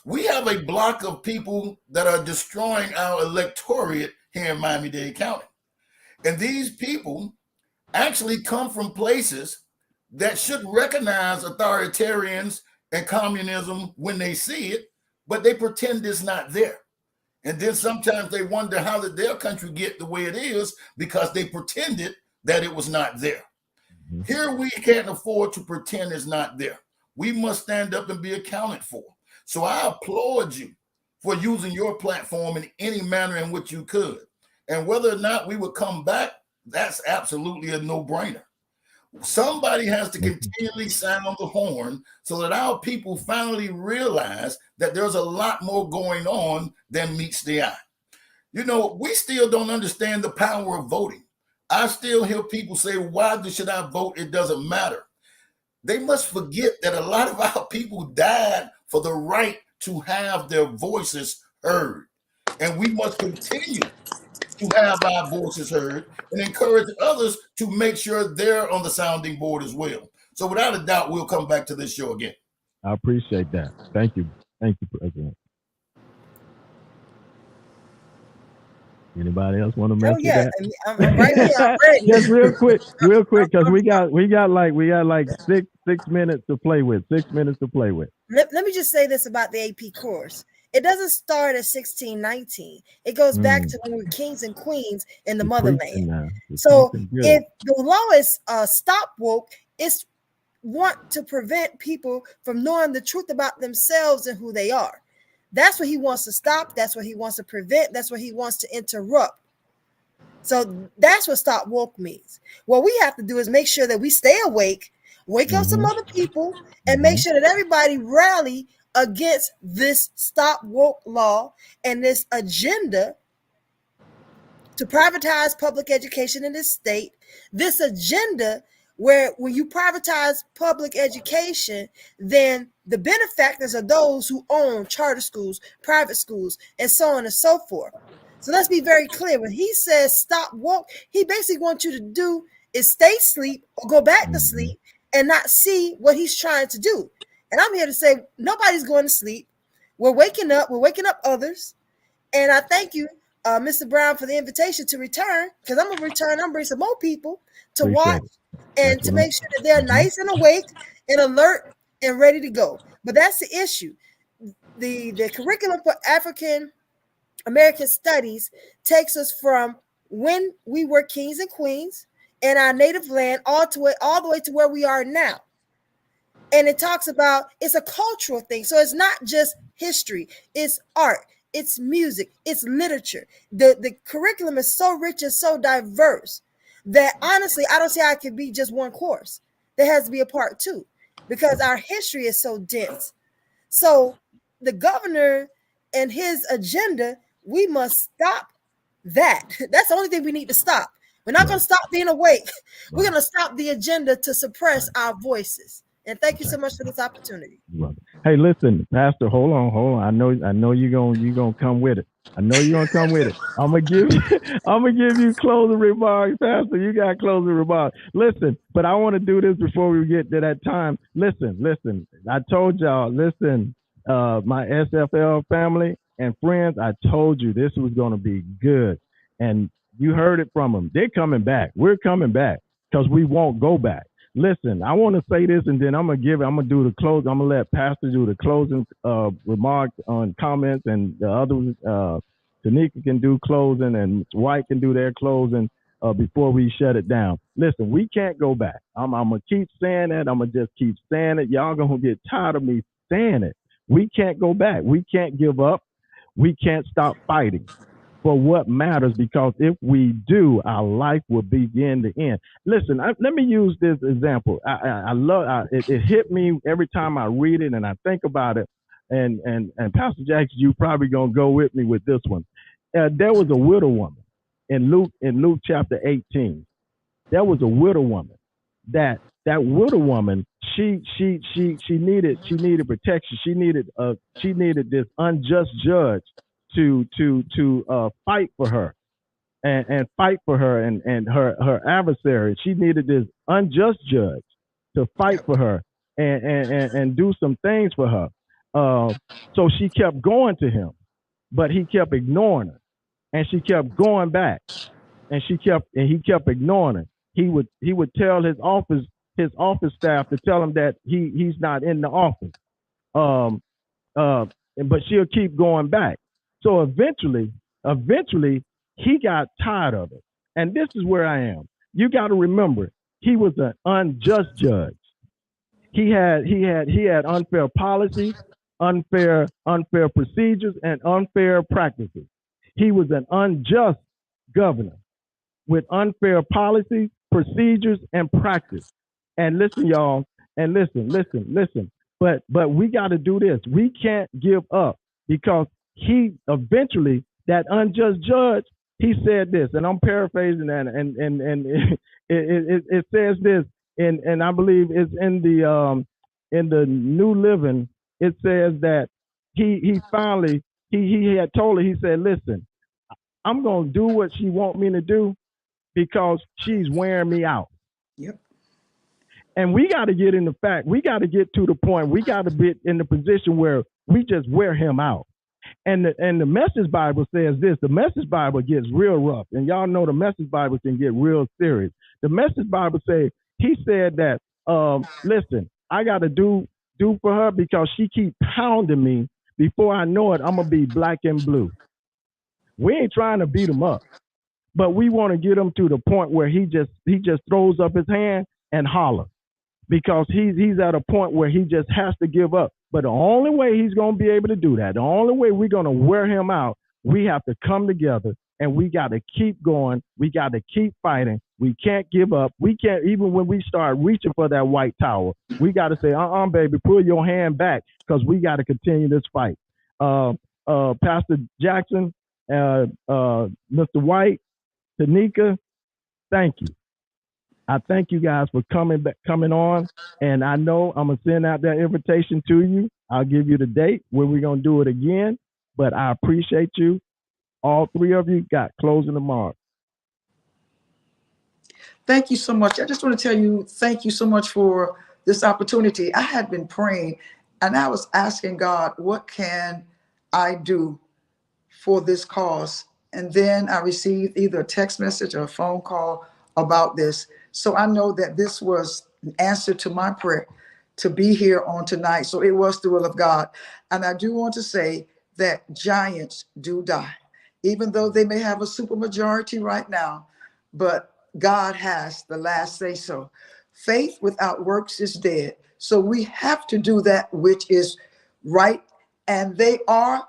we have a block of people that are destroying our electorate here in Miami-Dade County. And these people actually come from places that should recognize authoritarians and communism when they see it, but they pretend it's not there. And then sometimes they wonder how did their country get the way it is because they pretended that it was not there. Mm-hmm. Here we can't afford to pretend it's not there. We must stand up and be accounted for. So I applaud you for using your platform in any manner in which you could. And whether or not we would come back, that's absolutely a no-brainer. Somebody has to continually sound the horn so that our people finally realize that there's a lot more going on than meets the eye. You know, we still don't understand the power of voting. I still hear people say, why should I vote? It doesn't matter. They must forget that a lot of our people died for the right to have their voices heard. And we must continue to have our voices heard and encourage others to make sure they're on the sounding board as well. So without a doubt, we'll come back to this show again. I appreciate that. Thank you. Thank you, President. Anybody else want to mention that? I'm right here. I'm ready. Just real quick, because we got like six minutes to play with. 6 minutes to play with. Let me just say this about the AP course. It doesn't start at 1619. It goes back to when we were kings and queens in the motherland. So if the law is stop woke, it's want to prevent people from knowing the truth about themselves and who they are. That's what he wants to stop. That's what he wants to prevent. That's what he wants to interrupt. So that's what stop woke means. What we have to do is make sure that we stay awake, wake up some other people, and make sure that everybody rally against this stop woke law and this agenda to privatize public education in this state. This agenda where when you privatize public education, then the benefactors are those who own charter schools, private schools, and so on and so forth. So let's be very clear. When he says stop woke, he basically wants you to do is stay asleep or go back to sleep and not see what he's trying to do. And I'm here to say nobody's going to sleep. We're waking up. We're waking up others. And I thank you, Mr. Brown, for the invitation to return, because I'm going to return. I'm going to bring some more people to watch and to make sure that they're nice and awake and alert and ready to go. But that's the issue. The curriculum for African American Studies takes us from when we were kings and queens in our native land all the way to where we are now. And it talks about it's a cultural thing. So it's not just history, it's art, it's music, it's literature. The curriculum is so rich and so diverse that honestly, I don't see how it could be just one course. There has to be a part two because our history is so dense. So the governor and his agenda, we must stop that. That's the only thing we need to stop. We're not going to stop being awake. We're going to stop the agenda to suppress our voices. And thank you so much for this opportunity. Hey, listen, Pastor, hold on. I know you're gonna come with it. I'm gonna give you closing remarks, Pastor. You got closing remarks. Listen, but I want to do this before we get to that time. Listen. I told y'all, my SFL family and friends, I told you this was gonna be good. And you heard it from them. They're coming back. We're coming back because we won't go back. Listen, I want to say this, and then I'm gonna do the close. I'm gonna let Pastor do the closing remarks on comments, and the others, Tanika can do closing, and White can do their closing before we shut it down. Listen, we can't go back. I'm gonna keep saying that. I'm gonna just keep saying it. Y'all gonna get tired of me saying it. We can't go back. We can't give up. We can't stop fighting for what matters, because if we do, our life will begin to end. Listen, let me use this example. I love it. It hit me every time I read it and I think about it. And Pastor Jackson, you probably gonna go with me with this one. There was a widow woman in Luke chapter 18. There was a widow woman. That widow woman, she needed protection. She needed this unjust judge to fight for her and fight for her and her adversary. She needed this unjust judge to fight for her and do some things for her. So she kept going to him, but he kept ignoring her, and she kept going back, and he kept ignoring her. He would tell his office staff to tell him that he's not in the office. But she'll keep going back. So eventually he got tired of it. And this is where I am. You got to remember, he was an unjust judge. He had unfair policies, unfair procedures, and unfair practices. He was an unjust governor with unfair policies, procedures, and practice. And listen, y'all, and listen. But we got to do this. We can't give up, because he eventually, that unjust judge, he said this, and I'm paraphrasing that, and it says this, and I believe it's in the New Living. It says that he finally had told her, he said, listen, I'm gonna do what she want me to do because she's wearing me out. Yep. And we got to get in the fact. We got to get to the point. We got to be in the position where we just wear him out. And the Message Bible says this. The Message Bible gets real rough, and y'all know the Message Bible can get real serious. The Message Bible he said that, listen, I got to do for her because she keep pounding me before I know it, I'm going to be black and blue. We ain't trying to beat him up, but we want to get him to the point where he just throws up his hand and holler, because he's at a point where he just has to give up. But the only way he's going to be able to do that, the only way we're going to wear him out, we have to come together and we got to keep going. We got to keep fighting. We can't give up. We can't, even when we start reaching for that white tower, we got to say, baby, pull your hand back, because we got to continue this fight. Pastor Jackson, Mr. White, Tanika, thank you. I thank you guys for coming on, and I know I'm gonna send out that invitation to you. I'll give you the date when we're gonna do it again, but I appreciate you. All three of you got closing remarks. Thank you so much. I just want to tell you, thank you so much for this opportunity. I had been praying and I was asking God, what can I do for this cause? And then I received either a text message or a phone call about this. So I know that this was an answer to my prayer to be here on tonight. So it was the will of God. And I do want to say that giants do die, even though they may have a supermajority right now, but God has the last say so. Faith without works is dead. So we have to do that which is right. And they are,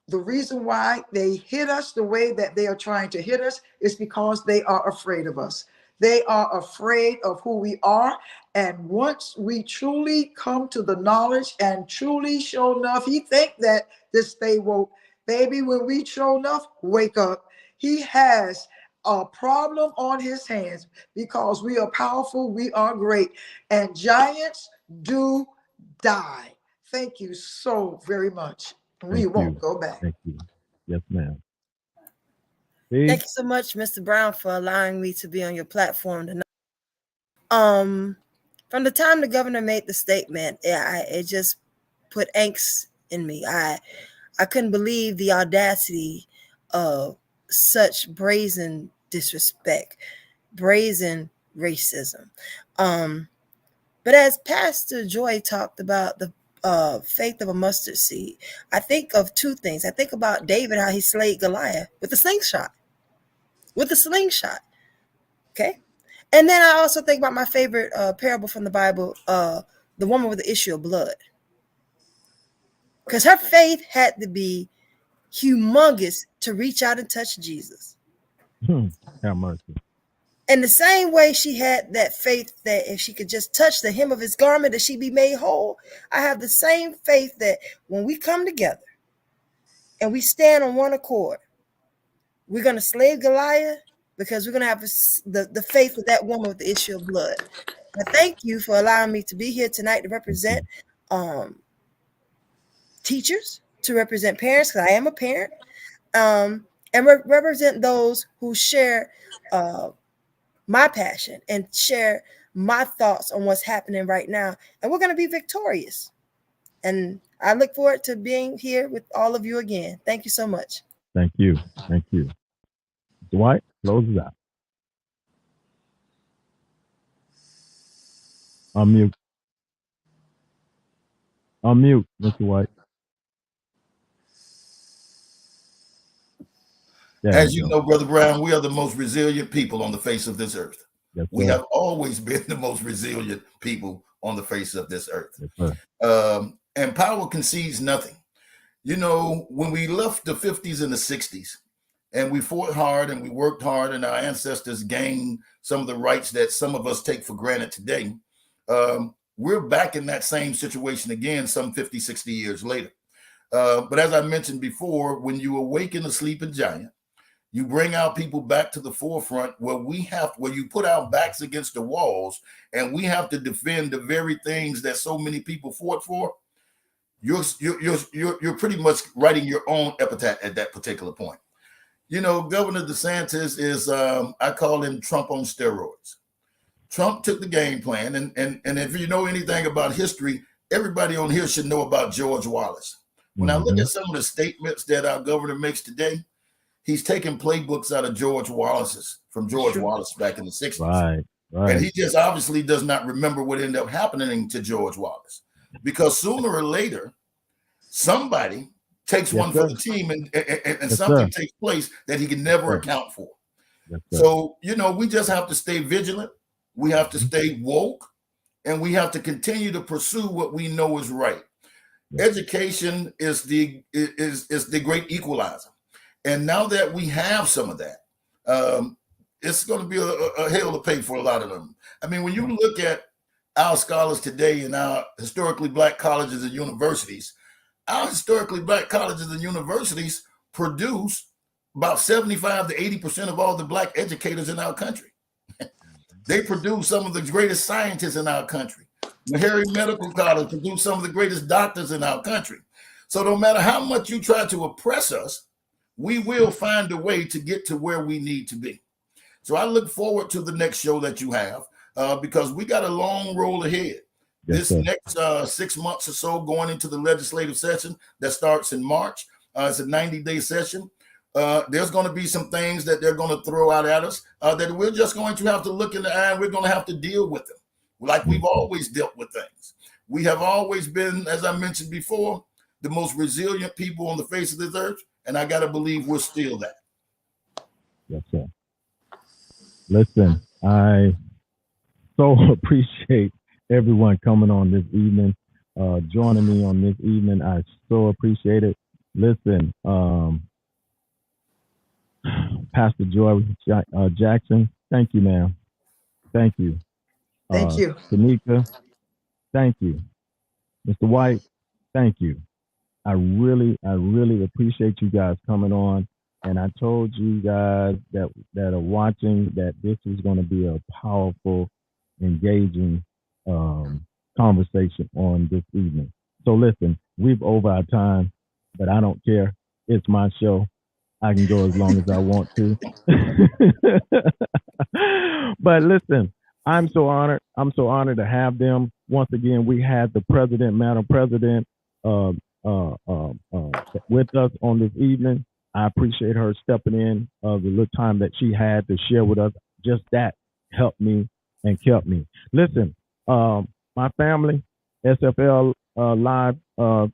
the reason why they hit us the way that they are trying to hit us is because they are afraid of us. They are afraid of who we are. And once we truly come to the knowledge and truly show enough, he think that this stay woke. Baby, when we show enough, wake up. He has a problem on his hands because we are powerful, we are great, and giants do die. Thank you so very much. We won't go back. Thank you. Yes, ma'am. Thank you so much, Mr. Brown, for allowing me to be on your platform tonight. From the time the governor made the statement, it just put angst in me. I couldn't believe the audacity of such brazen disrespect, brazen racism. But as Pastor Joy talked about the faith of a mustard seed, I think of two things. I think about David, how he slayed Goliath with a slingshot. Okay. And then I also think about my favorite parable from the Bible, the woman with the issue of blood. Because her faith had to be humongous to reach out and touch Jesus. Have mercy. In the same way she had that faith that if she could just touch the hem of his garment, that she'd be made whole. I have the same faith that when we come together and we stand on one accord, we're going to slay Goliath, because we're going to have the faith of that woman with the issue of blood. I thank you for allowing me to be here tonight to represent teachers, to represent parents, because I am a parent, and represent those who share my passion and share my thoughts on what's happening right now. And we're going to be victorious. And I look forward to being here with all of you again. Thank you so much. Thank you. Thank you. Dwight, close it out. Unmute, Mr. White. As you know, Brother Brown, we are the most resilient people on the face of this earth. Yes, we have always been the most resilient people on the face of this earth. Yes, and power concedes nothing. You know, when we left the 50s and the 60s, and we fought hard and we worked hard, and our ancestors gained some of the rights that some of us take for granted today, we're back in that same situation again some 50, 60 years later. But as I mentioned before, when you awaken a sleeping giant, you bring our people back to the forefront where you put our backs against the walls and we have to defend the very things that so many people fought for. You're pretty much writing your own epitaph at that particular point. You know, Governor DeSantis is, I call him Trump on steroids. Trump took the game plan. And if you know anything about history, everybody on here should know about George Wallace. When I look at some of the statements that our governor makes today, he's taking playbooks out of George Wallace back in the 60s. Right. And he just obviously does not remember what ended up happening to George Wallace. Because sooner or later, somebody takes Yes, one sir. for the team, and Yes, something sir. takes place that he can never Sir. account for. Yes, sir. So, we just have to stay vigilant. We have to Mhm. stay woke, and we have to continue to pursue what we know is right. Yes. Education is the great equalizer. And now that we have some of that, it's going to be a hell to pay for a lot of them. I mean, when you look at our scholars today in our historically Black colleges and universities, our historically Black colleges and universities produce about 75 to 80% of all the Black educators in our country. They produce some of the greatest scientists in our country. Meharry Medical College produced some of the greatest doctors in our country. So no matter how much you try to oppress us, we will find a way to get to where we need to be. So I look forward to the next show that you have because we got a long road ahead. Yes, This sir. next 6 months or so going into the legislative session that starts in March. It's a 90-day session. There's going to be some things that they're going to throw out at us that we're just going to have to look in the eye and we're going to have to deal with them like we've always dealt with things. We have always been, as I mentioned before, the most resilient people on the face of this earth, and I got to believe we're still that. Yes, sir. Listen, I so appreciate everyone coming on this evening, joining me on this evening. I so appreciate it. Listen, Pastor Joy Jackson, thank you, ma'am. Thank you. Thank you. Tanika, thank you. Mr. White, thank you. I really appreciate you guys coming on. And I told you guys that are watching that this is going to be a powerful, engaging conversation on this evening. So listen, we've over our time, but I don't care. It's my show. I can go as long as I want to. But listen, I'm so honored. I'm so honored to have them. Once again, we had the president, Madam President, with us on this evening. I appreciate her stepping in the little time that she had to share with us. Just that helped me and kept me. Listen, my family, SFL Live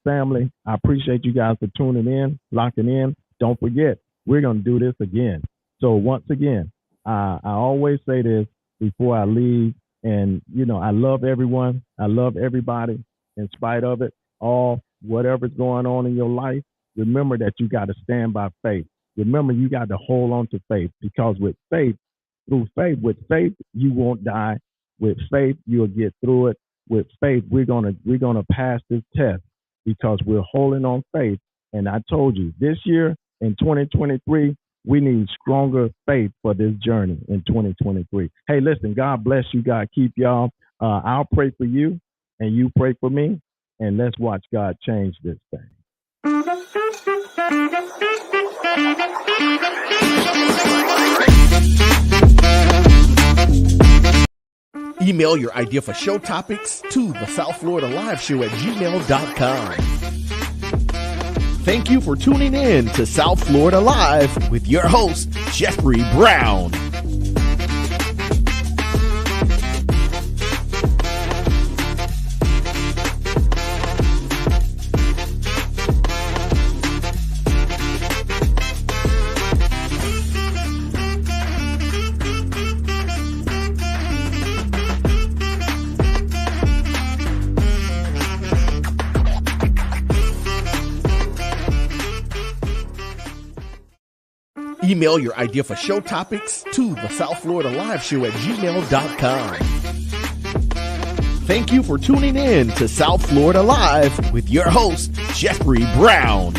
family, I appreciate you guys for tuning in, locking in. Don't forget, we're going to do this again. So once again, I always say this before I leave, and I love everyone. I love everybody in spite of it all, whatever's going on in your life. Remember that you got to stand by faith. Remember, you got to hold on to faith, because with faith, with faith, you won't die. With faith, you'll get through it. With faith, we're gonna pass this test because we're holding on faith. And I told you, this year in 2023, we need stronger faith for this journey in 2023. Hey, listen, God bless you. God keep y'all. I'll pray for you, and you pray for me, and let's watch God change this thing. Email your idea for show topics to the South Florida Live Show at gmail.com. Thank you for tuning in to South Florida Live with your host, Jeffrey Brown. Email your idea for show topics to the South Florida Live Show at gmail.com. Thank you for tuning in to South Florida Live with your host, Jeffrey Brown.